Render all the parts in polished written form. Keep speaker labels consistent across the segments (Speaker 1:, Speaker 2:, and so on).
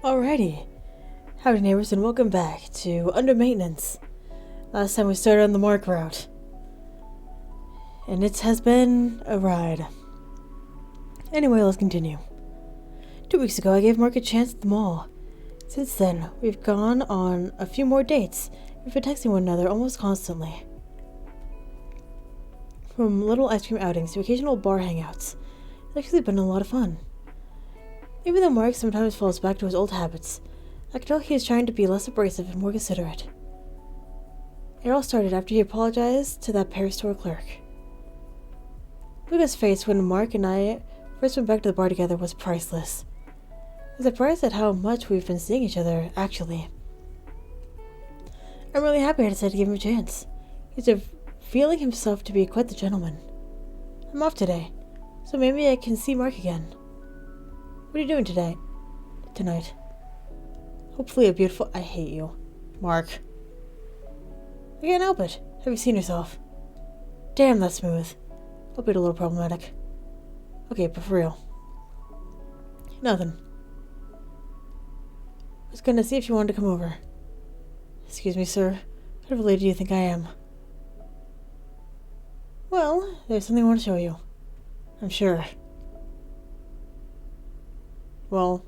Speaker 1: Alrighty. Howdy Neighbors and welcome back to Under Maintenance. Last time we started on the Mark route. And it has been a ride. Anyway, let's continue. 2 weeks ago I gave Mark a chance at the mall. Since then, we've gone on a few more dates. We've been texting one another almost constantly. From little ice cream outings to occasional bar hangouts. It's actually been a lot of fun. Even though Mark sometimes falls back to his old habits, I can tell he is trying to be less abrasive and more considerate. It all started after he apologized to that Paris store clerk. Luca's face when Mark and I first went back to the bar together was priceless. I'm surprised at how much we've been seeing each other, actually. I'm really happy I decided to give him a chance. He's revealing himself to be quite the gentleman. I'm off today, so maybe I can see Mark again. What are you doing tonight? Hopefully a beautiful— I hate you. Mark. I can't help it. Have you seen yourself? Damn, that's smooth. Hope it a little problematic. Okay, but for real. Nothing. I was gonna see if you wanted to come over. Excuse me, sir. What kind of a lady do you think I am? Well, there's something I want to show you. I'm sure. Well,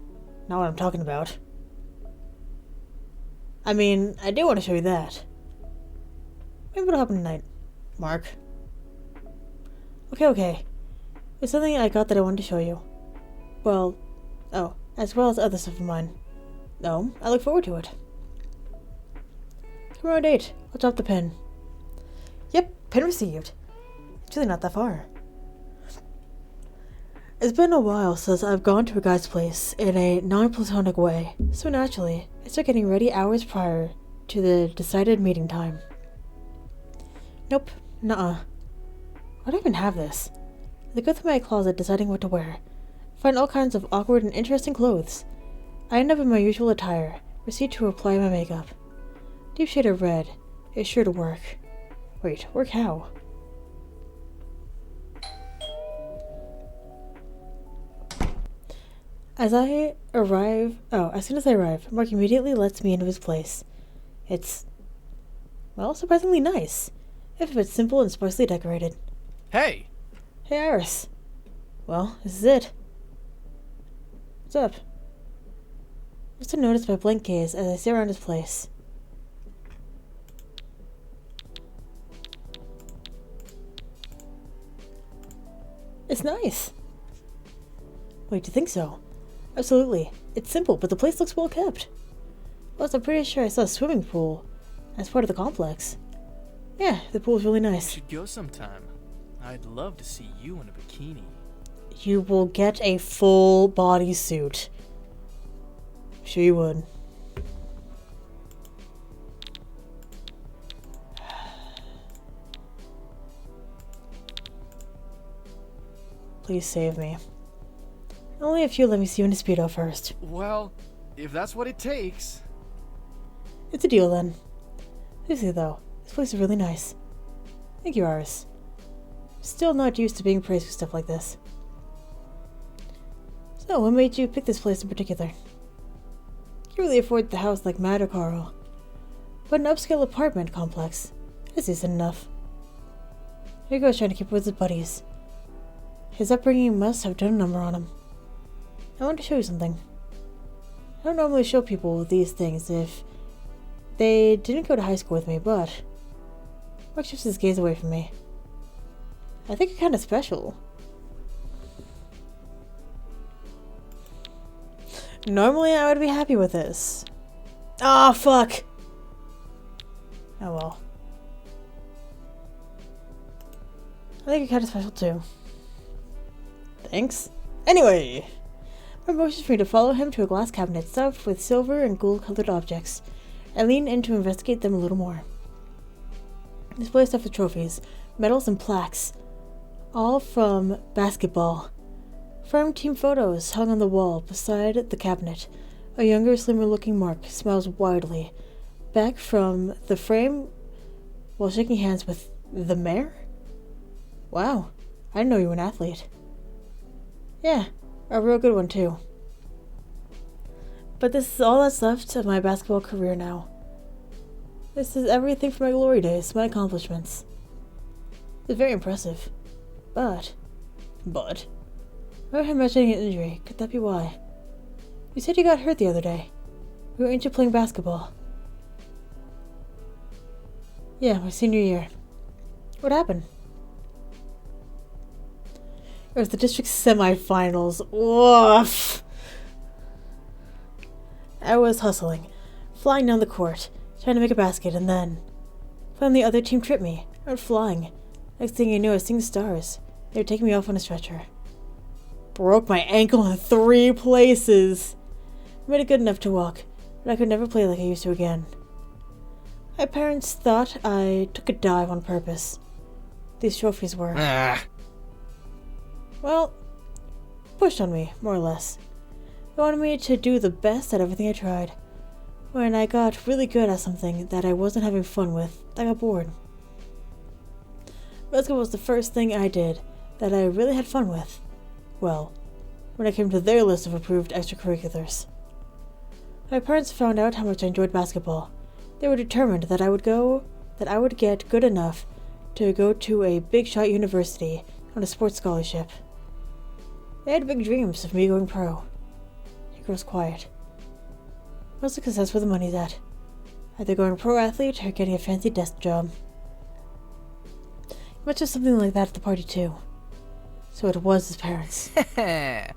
Speaker 1: not what I'm talking about. I mean, I do want to show you that. Maybe what'll happen tonight, Mark. Okay. There's something I got that I wanted to show you. Well, as well as other stuff of mine. No, I look forward to it. Tomorrow date. I'll drop the pin. Yep, pin received. It's really not that far. It's been a while since I've gone to a guy's place in a non-platonic way, so naturally, I start getting ready hours prior to the decided meeting time. Nope, nuh-uh. Why do I even have this? I go through my closet deciding what to wear, find all kinds of awkward and interesting clothes. I end up in my usual attire, proceed to apply my makeup. Deep shade of red is sure to work. Wait, work how? As soon as I arrive, Mark immediately lets me into his place. It's, well, surprisingly nice, if it's simple and sparsely decorated.
Speaker 2: Hey!
Speaker 1: Hey, Iris. Well, this is it. What's up? Just to notice my blank gaze as I stare around his place. It's nice. Wait, do you think so? Absolutely. It's simple, but the place looks well kept. Plus, I'm pretty sure I saw a swimming pool as part of the complex. Yeah, the pool's really
Speaker 2: We
Speaker 1: nice.
Speaker 2: should go sometime. I'd love to see you in a bikini.
Speaker 1: You will get a full bodysuit. Sure you would. Please save me. Only if you let me see you in a Speedo first.
Speaker 2: Well, if that's what it takes.
Speaker 1: It's a deal then. Seriously though, this place is really nice. Thank you, Iris. Still not used to being praised for stuff like this. So, what made you pick this place in particular? You really afford the house like mad, Carl. But an upscale apartment complex is decent enough. Here goes trying to keep with his buddies. His upbringing must have done a number on him. I want to show you something. I don't normally show people these things if they didn't go to high school with me, but Mark shifts his gaze away from me. I think you're kind of special. Normally I would be happy with this. Ah, fuck! Oh well. I think you're kind of special too. Thanks. Anyway, my motions for me to follow him to a glass cabinet stuffed with silver and gold-colored objects. I lean in to investigate them a little more. Display stuffed with trophies, medals, and plaques, all from basketball. Framed team photos hung on the wall beside the cabinet. A younger, slimmer-looking Mark smiles widely back from the frame while shaking hands with the mayor? Wow, I didn't know you were an athlete. Yeah, a real good one too. But this is all that's left of my basketball career now. This is everything from my glory days, my accomplishments. It's very impressive. But, I'm imagining an injury. Could that be why? You said you got hurt the other day. We were into playing basketball. Yeah, my senior year. What happened? It was the district semifinals. Woof! I was hustling, flying down the court, trying to make a basket, and then the other team tripped me. I went flying. Next thing I knew, I was seeing stars. They were taking me off on a stretcher. Broke my ankle in 3 places. Made it good enough to walk, but I could never play like I used to again. My parents thought I took a dive on purpose. These trophies were... Well, pushed on me, more or less. They wanted me to do the best at everything I tried. When I got really good at something that I wasn't having fun with, I got bored. Basketball was the first thing I did that I really had fun with. Well, when it came to their list of approved extracurriculars. My parents found out how much I enjoyed basketball. They were determined that I would get good enough to go to a big shot university on a sports scholarship. They had big dreams of me going pro. He grows quiet. Mostly because that's where the money's at. Either going pro athlete or getting a fancy desk job. He mentioned something like that at the party too. So it was his parents. I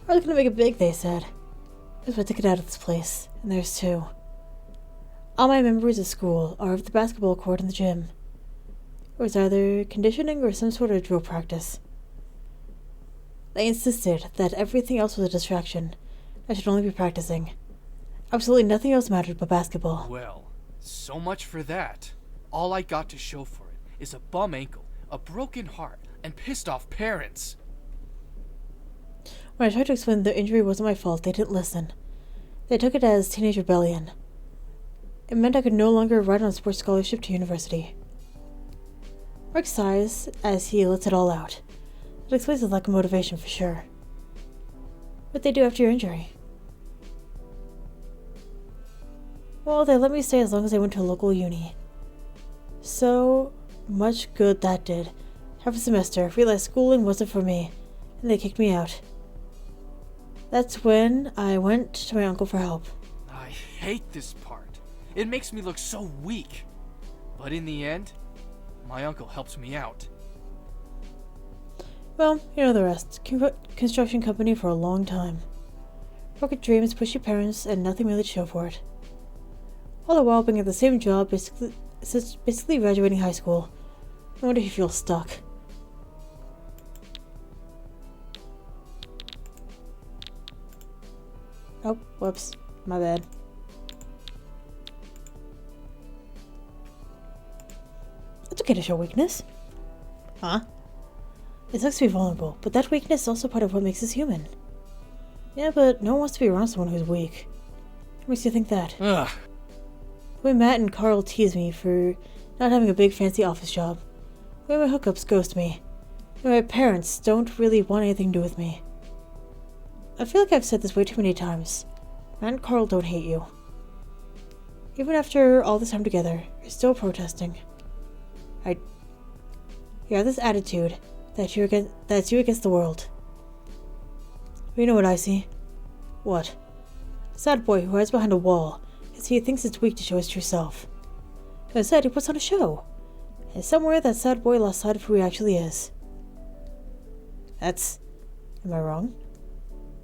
Speaker 1: was gonna make it big, they said. Here's my ticket out of this place, and there's 2. All my memories of school are of the basketball court and the gym. It was either conditioning or some sort of drill practice. They insisted that everything else was a distraction. I should only be practicing. Absolutely nothing else mattered but basketball.
Speaker 2: Well, so much for that. All I got to show for it is a bum ankle, a broken heart, and pissed off parents.
Speaker 1: When I tried to explain the injury wasn't my fault, they didn't listen. They took it as teenage rebellion. It meant I could no longer ride on a sports scholarship to university. Mark sighs as he lets it all out. It explains his lack of motivation for sure. What'd they do after your injury? Well, they let me stay as long as I went to a local uni. So much good that did. Half a semester, realized schooling wasn't for me, and they kicked me out. That's when I went to my uncle for help.
Speaker 2: I hate this part. It makes me look so weak. But in the end, my uncle helps me out.
Speaker 1: Well, you know the rest. Construction company for a long time. Rocket dreams, pushy parents, and nothing really to show for it. All the while being at the same job, basically graduating high school. I wonder if you feel stuck. Oh, whoops. My bad. It's okay to show weakness. Huh? It sucks to be vulnerable, but that weakness is also part of what makes us human. Yeah, but no one wants to be around someone who's weak. What makes you think that?
Speaker 2: Ugh.
Speaker 1: The way Matt and Carl tease me for not having a big fancy office job. The way my hookups ghost me. The way my parents don't really want anything to do with me. I feel like I've said this way too many times. Matt and Carl don't hate you. Even after all this time together, you're still protesting. You have this attitude that's you against the world. But you know what I see? What? A sad boy who hides behind a wall because he thinks it's weak to show his true self. So instead, he puts on a show. And somewhere that sad boy lost sight of who he actually is. Am I wrong?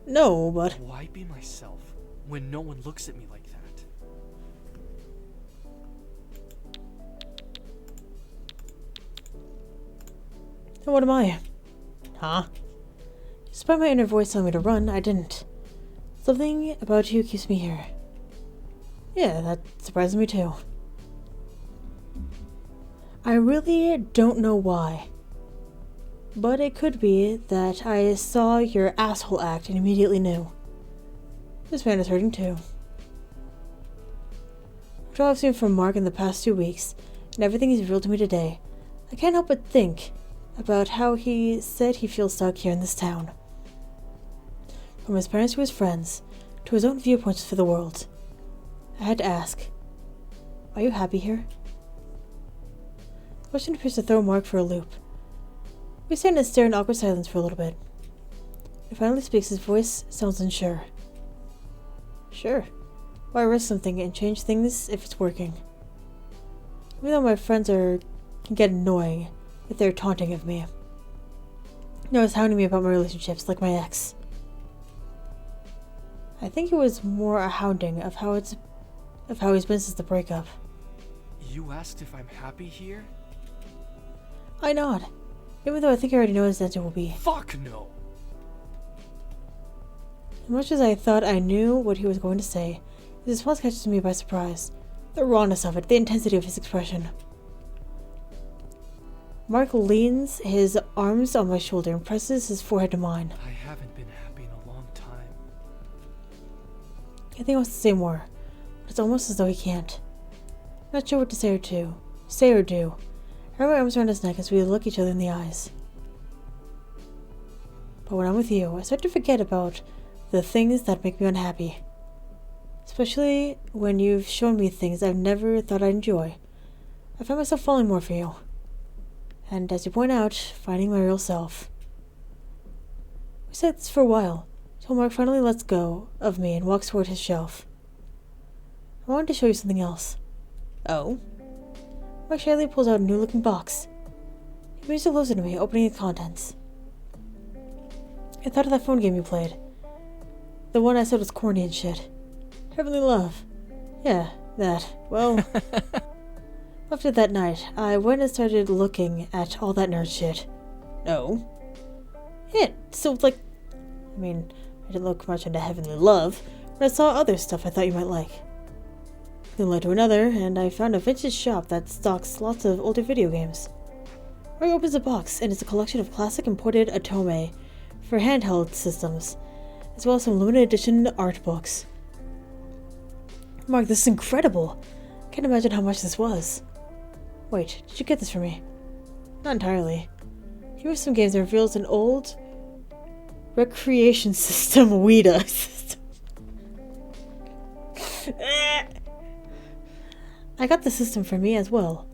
Speaker 1: No, but...
Speaker 2: Why be myself when no one looks at me like that?
Speaker 1: And what am I? Huh? Despite my inner voice telling me to run, I didn't. Something about you keeps me here. Yeah, that surprises me too. I really don't know why. But it could be that I saw your asshole act and immediately knew. This man is hurting too. After all I've seen from Mark in the past 2 weeks, and everything he's revealed to me today, I can't help but think about how he said he feels stuck here in this town. From his parents to his friends, to his own viewpoints for the world. I had to ask, are you happy here? The question appears to throw Mark for a loop. We stand and stare in awkward silence for a little bit. He finally speaks, his voice sounds unsure. Sure. Why risk something and change things if it's working? Even though my friends can get annoying with their taunting of me. No, it's hounding me about my relationships, like my ex. I think it was more a hounding of how he's been since the breakup.
Speaker 2: You asked if I'm happy here?
Speaker 1: I nod, even though I think I already know his answer will be.
Speaker 2: Fuck no!
Speaker 1: As much as I thought I knew what he was going to say, his response catches me by surprise. The rawness of it, the intensity of his expression. Mark leans his arms on my shoulder and presses his forehead to mine.
Speaker 2: I haven't been happy in a long time.
Speaker 1: I think he wants to say more, but it's almost as though he can't. I'm not sure what to say or do. I wrap my arms around his neck as we look each other in the eyes. But when I'm with you, I start to forget about the things that make me unhappy. Especially when you've shown me things I've never thought I'd enjoy. I find myself falling more for you. And as you point out, finding my real self. We said this for a while, till Mark finally lets go of me and walks toward his shelf. I wanted to show you something else. Oh? Mark shyly pulls out a new-looking box. He moves it closer to me, opening the contents. I thought of that phone game you played. The one I said was corny and shit. Heavenly Love. Yeah, that. Well, after that night, I went and started looking at all that nerd shit. No. Yeah, so I didn't look much into Heavenly Love, but I saw other stuff I thought you might like. Then led to another, and I found a vintage shop that stocks lots of older video games. Mark opens the box, and it's a collection of classic imported Atome for handheld systems, as well as some limited edition art books. Mark, this is incredible! I can't imagine how much this was. Wait, did you get this for me? Not entirely. Here are some games that reveals an old recreation system Weta system. I got the system for me as well.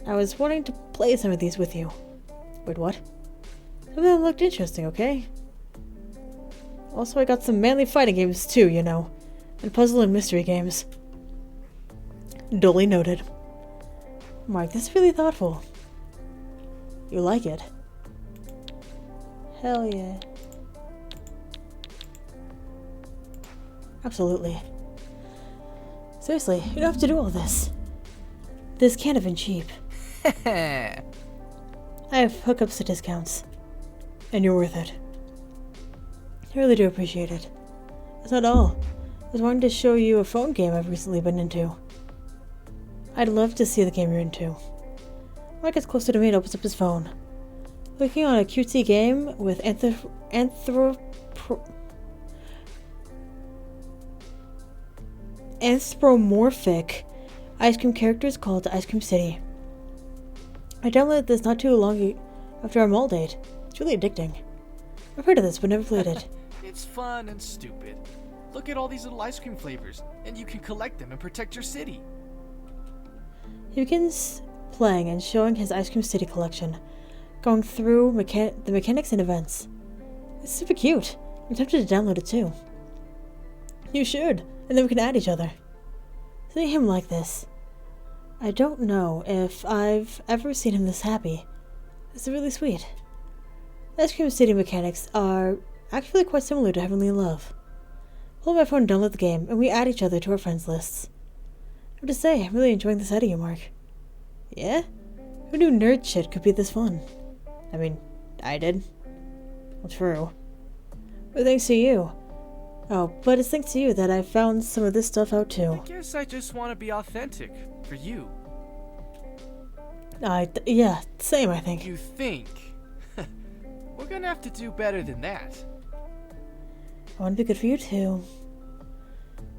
Speaker 1: I was wanting to play some of these with you. Wait, what? Some of them looked interesting, okay? Also, I got some manly fighting games too, you know. And puzzle and mystery games. Duly noted. Mark, this is really thoughtful. You like it? Hell yeah. Absolutely. Seriously, you don't have to do all this. This can't have been cheap. I have hookups to discounts. And you're worth it. I really do appreciate it. That's not all. I was wanting to show you a phone game I've recently been into. I'd love to see the game you're into. Mark gets closer to me and opens up his phone. Looking on a cutesy game with anthropomorphic ice cream characters called Ice Cream City. I downloaded this not too long after our mall date. It's really addicting. I've heard of this but never played it.
Speaker 2: It's fun and stupid. Look at all these little ice cream flavors, and you can collect them and protect your city.
Speaker 1: He begins playing and showing his Ice Cream City collection, going through the mechanics and events. It's super cute. I'm tempted to download it too. You should, and then we can add each other. Seeing him like this, I don't know if I've ever seen him this happy. It's really sweet. Ice Cream City mechanics are actually quite similar to Heavenly Love. Pull my phone and download the game, and we add each other to our friends lists. I have to say, I'm really enjoying this out of you, Mark. Yeah? Who knew nerd shit could be this fun? I mean, I did. Well, true. But thanks to you. Oh, but it's thanks to you that I found some of this stuff out too.
Speaker 2: I guess I just want to be authentic. For you.
Speaker 1: Yeah, same I think.
Speaker 2: You think? We're gonna have to do better than that.
Speaker 1: I want to be good for you too.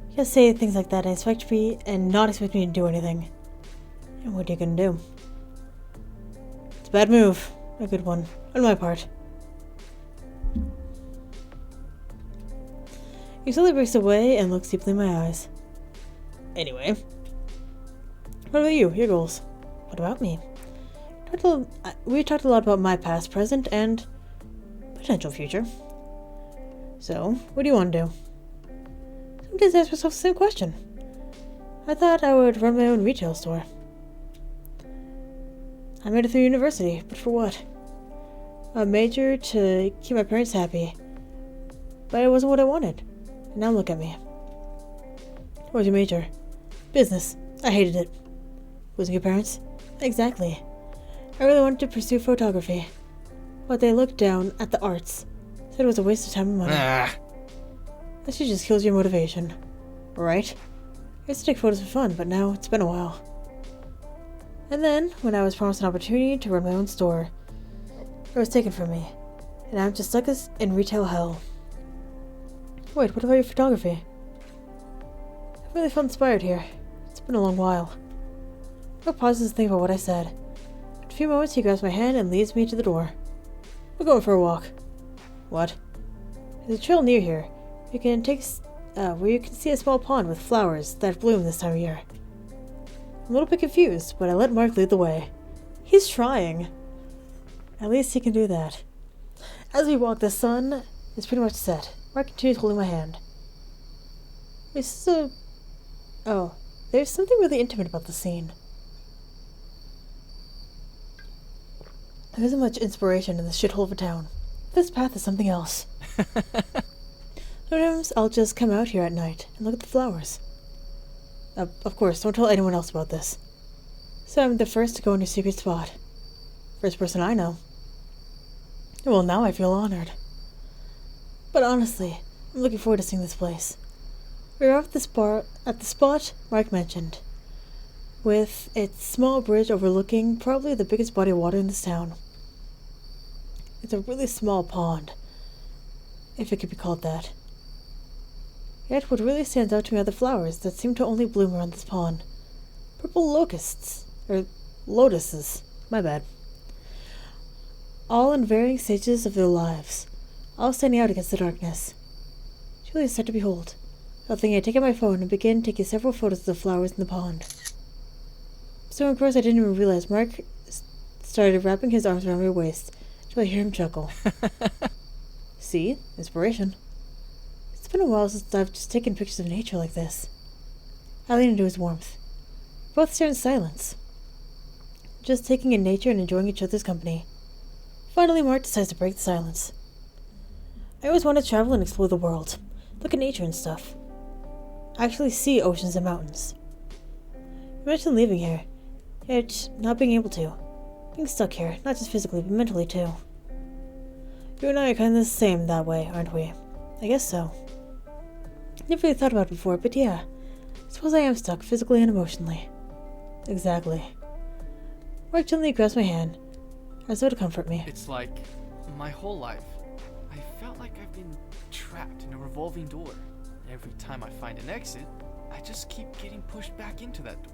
Speaker 1: You can't say things like that and not expect me to do anything. And what are you gonna do? It's a bad move. A good one. On my part. He slowly breaks away and looks deeply in my eyes. Anyway. What about you? Your goals? What about me? We talked a lot about my past, present, and potential future. So, what do you want to do? Sometimes I ask myself the same question. I thought I would run my own retail store. I made it through university, but for what? A major to keep my parents happy. But it wasn't what I wanted. And now look at me. What was your major? Business. I hated it. Losing your parents? Exactly. I really wanted to pursue photography. But they looked down at the arts. Said it was a waste of time and money. That shit just kills your motivation. Right? I used to take photos for fun, but now it's been a while. And then, when I was promised an opportunity to run my own store, it was taken from me. And I'm just stuck in retail hell. Wait, what about your photography? I really felt inspired here. It's been a long while. Mark pauses to think about what I said. In a few moments, he grabs my hand and leads me to the door. We're going for a walk. What? There's a trail near here. You can take, where you can see a small pond with flowers that bloom this time of year. I'm a little bit confused, but I let Mark lead the way. He's trying. At least he can do that. As we walk, the sun is pretty much set. Mark continues holding my hand. Oh, there's something really intimate about the scene. There isn't much inspiration in this shithole of a town. This path is something else. Sometimes I'll just come out here at night and look at the flowers. Of course, don't tell anyone else about this. So I'm the first to go in your secret spot. First person I know. Well, now I feel honored. But honestly, I'm looking forward to seeing this place. We're at the spot Mark mentioned, with its small bridge overlooking probably the biggest body of water in this town. It's a really small pond, if it could be called that. Yet what really stands out to me are the flowers that seem to only bloom around this pond. Purple lotuses, my bad. All in varying stages of their lives, all standing out against the darkness. It's really a sight to behold. I think I take out my phone and begin taking several photos of the flowers in the pond. So engrossed I didn't even realize Mark started wrapping his arms around my waist until I hear him chuckle. See? Inspiration. It's been a while since I've just taken pictures of nature like this. I lean into his warmth. Both stare in silence, just taking in nature and enjoying each other's company. Finally, Mark decides to break the silence. I always want to travel and explore the world, look at nature and stuff. Actually see oceans and mountains. You mentioned leaving here, yet not being able to. Being stuck here, not just physically, but mentally too. You and I are kind of the same that way, aren't we? I guess so. Never really thought about it before, but yeah. I suppose I am stuck, physically and emotionally. Exactly. Mark gently grabs my hand, as though to comfort me.
Speaker 2: It's like my whole life, I felt like I've been trapped in a revolving door. And every time I find an exit, I just keep getting pushed back into that door.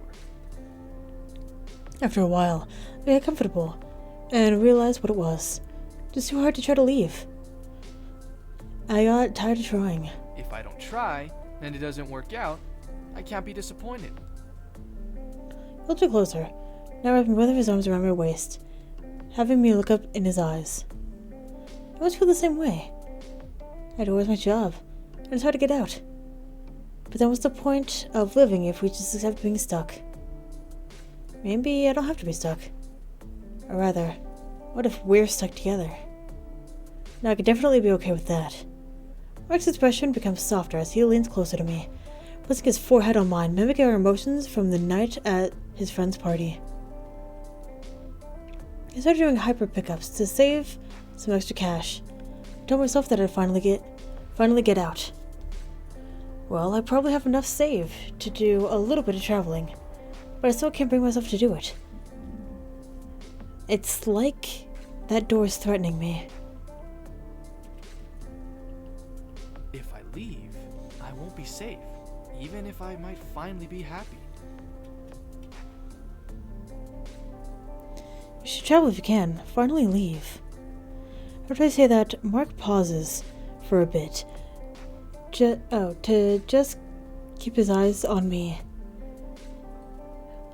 Speaker 1: After a while, I got comfortable, and realized what it was. Just too hard to try to leave. I got tired of trying.
Speaker 2: If I don't try, and it doesn't work out, I can't be disappointed.
Speaker 1: He held me closer, now wrapping both of his arms around my waist, having me look up in his eyes. I always feel the same way. I had always my job, and it's hard to get out. But then what's the point of living if we just accept being stuck? Maybe I don't have to be stuck. Or rather, what if we're stuck together? Now I could definitely be okay with that. Mark's expression becomes softer as he leans closer to me, placing his forehead on mine, mimicking our emotions from the night at his friend's party. I started doing hyper pickups to save some extra cash. I told myself that I'd finally get out. Well, I probably have enough saved to do a little bit of traveling, but I still can't bring myself to do it. It's like that door is threatening me.
Speaker 2: If I leave, I won't be safe, even if I might finally be happy.
Speaker 1: You should travel if you can. Finally leave. After I say that, Mark pauses for a bit to just keep his eyes on me.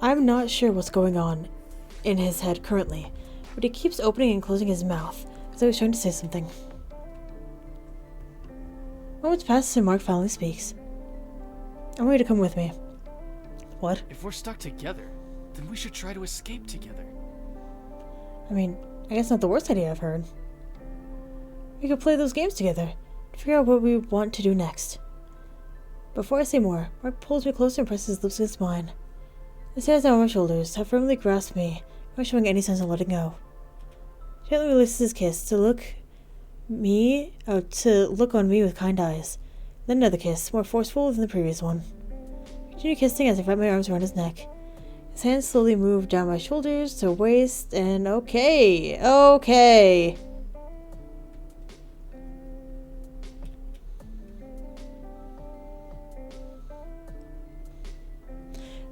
Speaker 1: I'm not sure what's going on in his head currently, but he keeps opening and closing his mouth as though he's trying to say something. Moments pass and Mark finally speaks. I want you to come with me. What?
Speaker 2: If we're stuck together, then we should try to escape together.
Speaker 1: I mean, I guess not the worst idea I've heard. We could play those games together to figure out what we want to do next. Before I say more, Mark pulls me closer and presses his lips against mine. His hands down on my shoulders have firmly grasped me, not showing any sense of letting go. Gently releases his kiss to look on me with kind eyes. Then another kiss, more forceful than the previous one. Continue kissing as I wrap my arms around his neck. His hands slowly move down my shoulders to waist, and okay.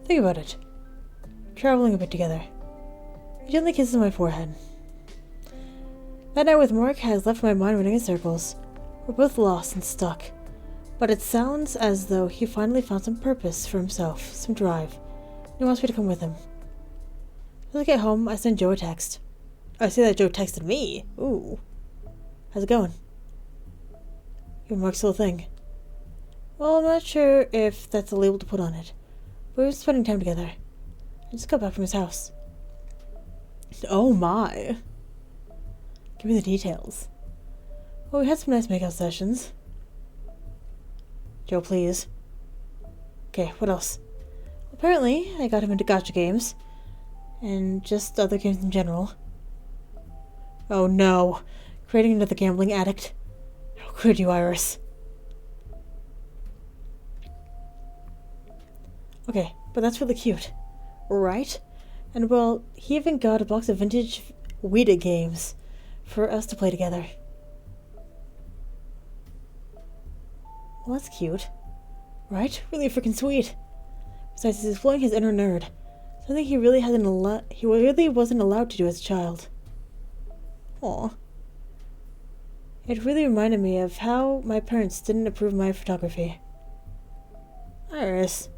Speaker 1: Think about it. Traveling a bit together. He gently kisses my forehead. That night with Mark has left my mind running in circles. We're both lost and stuck. But it sounds as though he finally found some purpose for himself, some drive. He wants me to come with him. As I get home, I send Joe a text. I see that Joe texted me. Ooh. How's it going? You and Mark's little thing. Well, I'm not sure if that's a label to put on it. But we've been spending time together. I just got back from his house. Oh my. Give me the details. Well, we had some nice makeout sessions. Joe, please. Okay, what else? Apparently, I got him into gacha games. And just other games in general. Oh no. Creating another gambling addict. How could you, Iris? Okay, but that's really cute. Right? And well, he even got a box of vintage Wii games for us to play together. Well, that's cute. Right? Really freaking sweet. Besides, he's exploring his inner nerd. Something he really wasn't allowed to do as a child. Aw. It really reminded me of how my parents didn't approve my photography. Iris.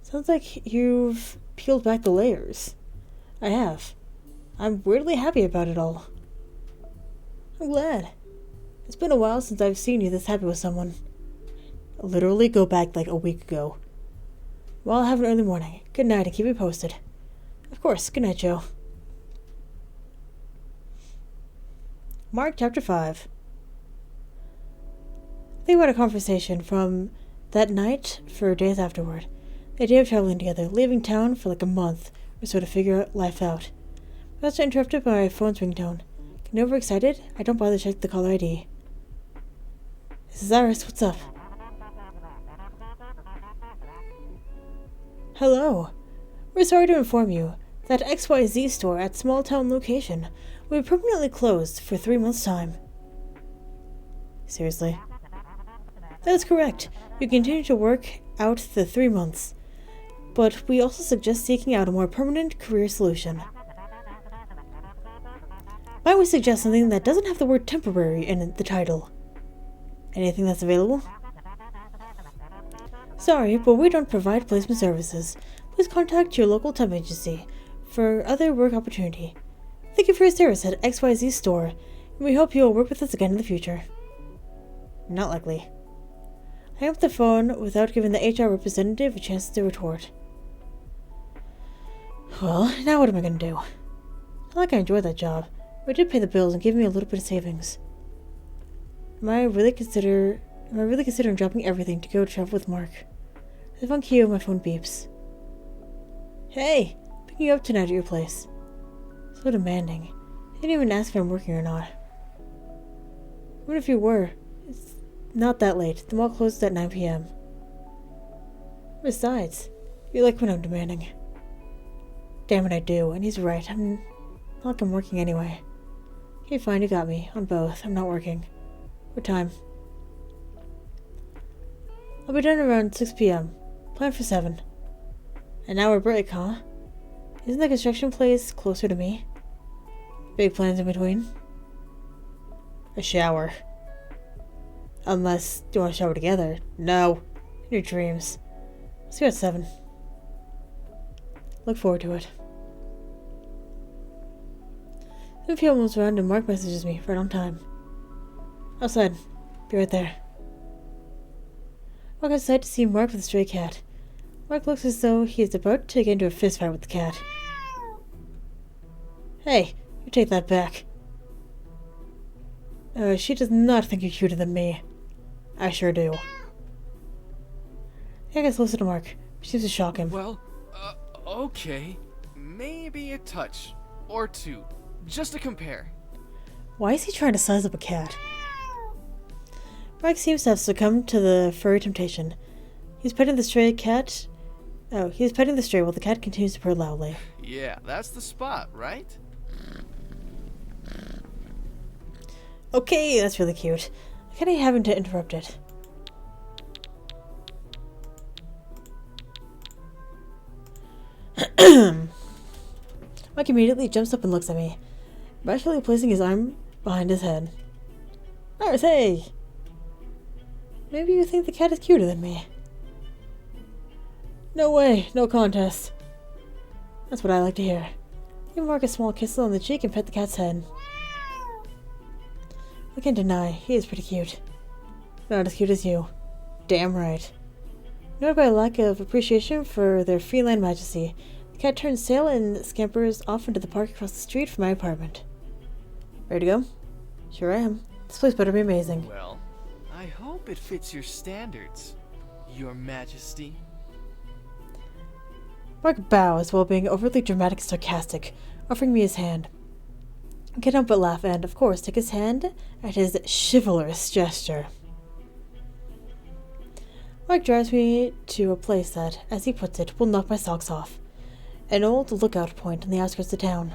Speaker 1: Sounds like you've peeled back the layers. I have. I'm weirdly happy about it all. I'm glad. It's been a while since I've seen you this happy with someone. I'll literally go back like a week ago. Well, I'll have an early morning. Good night and keep me posted. Of course. Good night, Joe. Mark chapter 5. Think about a conversation from that night for days afterward. The idea of traveling together, leaving town for like a month or so to figure life out. I was interrupted by my phone's ringtone. Getting overexcited, I don't bother to check the caller ID. This is Iris, what's up? Hello. We're sorry to inform you that XYZ store at small town location will be permanently closed for 3 months' time. Seriously? That is correct. You continue to work out the 3 months. But we also suggest seeking out a more permanent career solution. Might we suggest something that doesn't have the word temporary in the title? Anything that's available? Sorry, but we don't provide placement services. Please contact your local temp agency for other work opportunity. Thank you for your service at XYZ store, and we hope you will work with us again in the future. Not likely. I hung up the phone without giving the HR representative a chance to retort. Well, now what am I going to do? Not like I enjoyed that job, but it did pay the bills and give me a little bit of savings. Am I really considering dropping everything to go travel with Mark? As if on cue, my phone beeps. Hey! Picking you up tonight at your place. So demanding. I didn't even ask if I'm working or not. Even if you were, it's not that late. The mall closes at 9 p.m. Besides, you like when I'm demanding. Damn it, I do, and he's right. Not like I'm working anyway. Okay, fine, you got me. On both. I'm not working. What time? I'll be done around 6 p.m. Plan for 7. An hour break, huh? Isn't the construction place closer to me? Big plans in between? A shower. Unless you want to shower together. No. In your dreams. See you at 7. Look forward to it. 7 p.m. comes around and Mark messages me right on time. Outside. Be right there. Walk outside to see Mark with a stray cat. Mark looks as though he is about to get into a fist fight with the cat. Hey, you take that back. She does not think you're cuter than me. I sure do. The cat gets closer to Mark. She seems to shock him.
Speaker 2: Well, okay. Maybe a touch. Or two. Just to compare.
Speaker 1: Why is he trying to size up a cat? Mark seems to have succumbed to the furry temptation. He's petting the stray cat. Oh, he's petting the stray while the cat continues to purr loudly.
Speaker 2: Yeah, that's the spot, right?
Speaker 1: Okay, that's really cute. I kinda hate having to interrupt it. Mike immediately jumps up and looks at me, bashfully placing his arm behind his head. Iris, hey! Maybe you think the cat is cuter than me. No way, no contest. That's what I like to hear. Give Mark a small kiss on the cheek and pet the cat's head. I can't deny, he is pretty cute. Not as cute as you. Damn right. Noted by a lack of appreciation for their feline majesty, the cat turns tail and scampers off into the park across the street from my apartment. Ready to go? Sure I am. This place better be amazing.
Speaker 2: Well, I hope it fits your standards, Your Majesty.
Speaker 1: Mark bows while being overly dramatic and sarcastic, offering me his hand. I can't help but laugh and, of course, take his hand at his chivalrous gesture. Mark drives me to a place that, as he puts it, will knock my socks off. An old lookout point on the outskirts of town.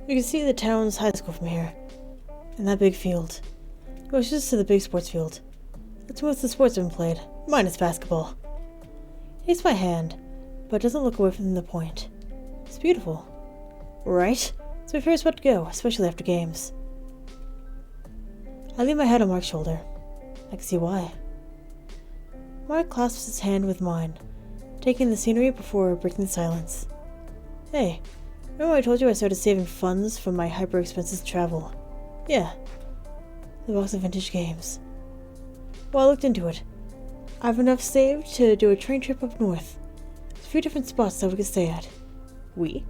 Speaker 1: You can see the town's high school from here. And that big field. It goes just to the big sports field. That's most of the sports have been played, minus basketball. He takes my hand, but doesn't look away from the point. It's beautiful. Right? It's my favorite spot to go, especially after games. I lean my head on Mark's shoulder. I can see why. Mark clasps his hand with mine, taking the scenery before breaking the silence. Hey, remember I told you I started saving funds from my hyper-expensive travel? Yeah. The box of vintage games. Well, I looked into it. I have enough saved to do a train trip up north. There's a few different spots that we could stay at. We?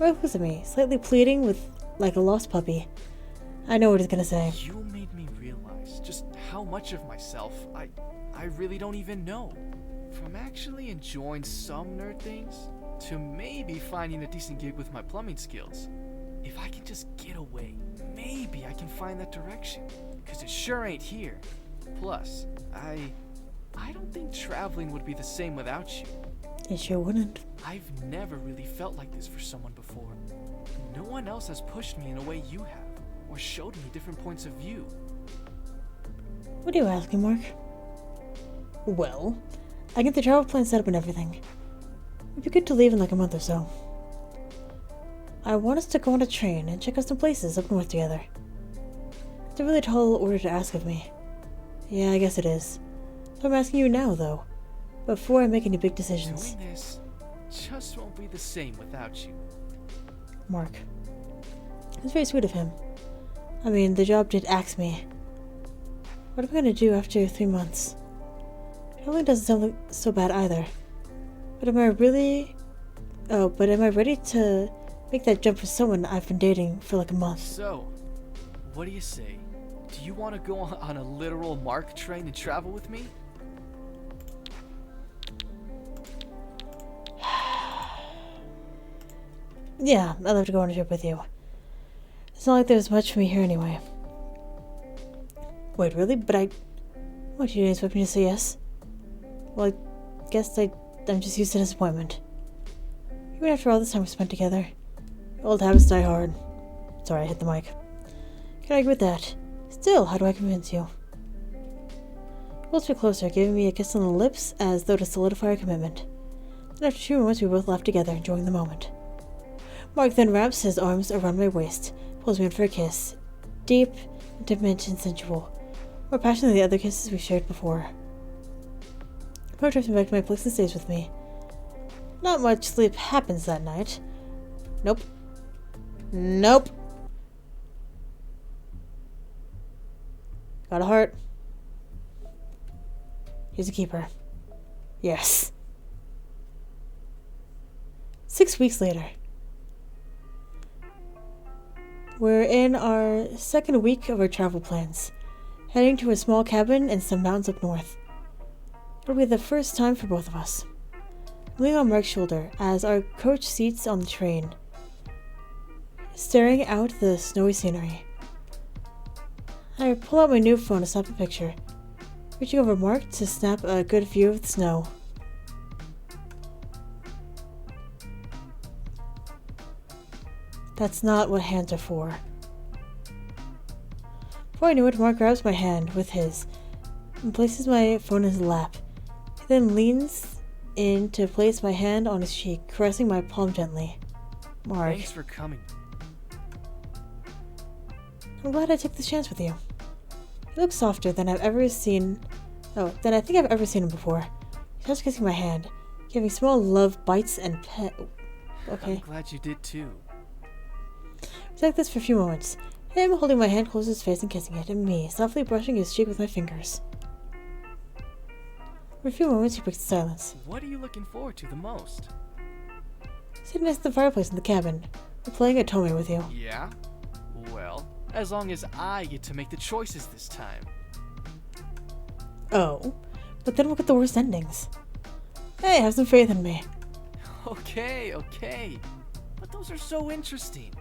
Speaker 1: Mark looks at me, slightly pleading with like a lost puppy. I know what he's gonna say.
Speaker 2: You made me realize just how much of myself I really don't even know. From actually enjoying some nerd things, to maybe finding a decent gig with my plumbing skills. If I can just get away, maybe I can find that direction. Cause it sure ain't here. Plus, I don't think traveling would be the same without you.
Speaker 1: It sure wouldn't.
Speaker 2: I've never really felt like this for someone before. No one else has pushed me in a way you have, or showed me different points of view.
Speaker 1: What are you asking, Mark? Well, I get the travel plan set up and everything. It'd be good to leave in like a month or so. I want us to go on a train and check out some places up north together. It's a really tall order to ask of me. Yeah, I guess it is. So I'm asking you now, though, before I make any big decisions.
Speaker 2: Doing this just won't be the same without you.
Speaker 1: Mark. It's very sweet of him. I mean, the job did axe me. What am I gonna do after 3 months? Traveling doesn't sound like so bad either. But am I really... Oh, but am I ready to make that jump for someone I've been dating for like a month?
Speaker 2: So, what do you say? Do you want to go on a literal Mark train and travel with me?
Speaker 1: Yeah, I'd love to go on a trip with you. It's not like there's much for me here anyway. Wait, really? But what, you didn't expect me to say yes? Well, I guess I'm just used to disappointment. Even after all this time we spent together. Old habits die hard. Sorry, I hit the mic. Can I agree with that? Still, how do I convince you? He pulls me closer, giving me a kiss on the lips as though to solidify our commitment. Then after 2 moments we both laughed together, enjoying the moment. Mark then wraps his arms around my waist, pulls me in for a kiss, Deep, intimate, and sensual. More passionate than the other kisses we shared before. Mark drives me back to my place and stays with me. Not much sleep happens that night. Nope. Nope. Got a heart. Here's a keeper. Yes. 6 weeks later. We're in our second week of our travel plans, heading to a small cabin in some mountains up north. It'll be the first time for both of us. I'm leaning on Mark's shoulder as our coach seats on the train, staring out the snowy scenery. I pull out my new phone to snap a picture, reaching over Mark to snap a good view of the snow. That's not what hands are for. Before I knew it, Mark grabs my hand with his and places my phone in his lap. He then leans in to place my hand on his cheek, caressing my palm gently. Mark.
Speaker 2: Thanks for coming.
Speaker 1: I'm glad I took this chance with you. He looks softer than I've ever seen. Oh, than I think I've ever seen him before. He starts kissing my hand, giving small love bites and pet. Okay.
Speaker 2: I'm glad you did too.
Speaker 1: It's like this for a few moments. Him holding my hand close to his face and kissing it, and me softly brushing his cheek with my fingers. For a few moments, he breaks the silence.
Speaker 2: What are you looking forward to the most?
Speaker 1: Sitting next to the fireplace in the cabin. We're playing a Tome with you.
Speaker 2: Yeah? Well, as long as I get to make the choices this time.
Speaker 1: Oh, but then we'll get the worst endings. Hey, have some faith in me.
Speaker 2: Okay. But those are so interesting.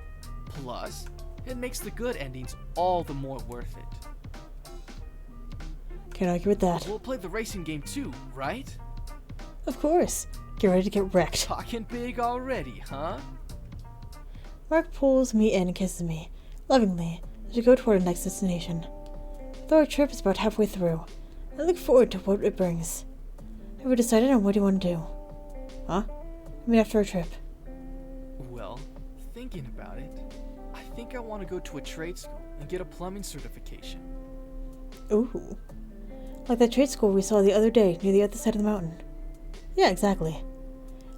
Speaker 2: Plus, it makes the good endings all the more worth it.
Speaker 1: Can't argue with that.
Speaker 2: We'll play the racing game too, right?
Speaker 1: Of course. Get ready to get wrecked.
Speaker 2: Talking big already, huh?
Speaker 1: Mark pulls me in and kisses me, lovingly, as we go toward our next destination. Though our trip is about halfway through, I look forward to what it brings. Have we decided on what you want to do? Huh? I mean after our trip.
Speaker 2: Well, thinking about it, I think I want to go to a trade school and get a plumbing certification.
Speaker 1: Ooh. Like that trade school we saw the other day near the other side of the mountain. Yeah, exactly.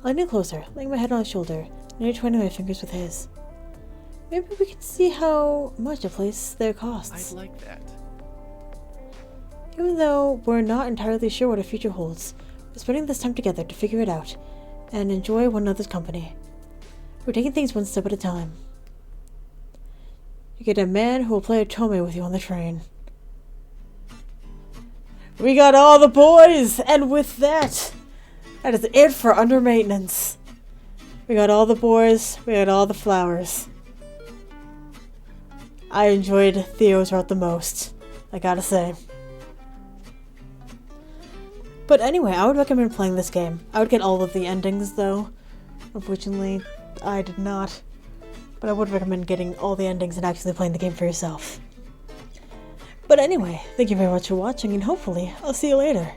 Speaker 1: I lean in closer, laying my head on his shoulder, and intertwining my fingers with his. Maybe we can see how much a place there costs.
Speaker 2: I'd like that.
Speaker 1: Even though we're not entirely sure what our future holds, we're spending this time together to figure it out and enjoy one another's company. We're taking things one step at a time. You get a man who will play a Tome with you on the train. We got all the boys! And with that, that is it for Under Maintenance. We got all the boys, we got all the flowers. I enjoyed Theo's route the most, I gotta say. But anyway, I would recommend playing this game. I would get all of the endings though. Unfortunately, I did not. But I would recommend getting all the endings and actually playing the game for yourself. But anyway, thank you very much for watching, and hopefully I'll see you later.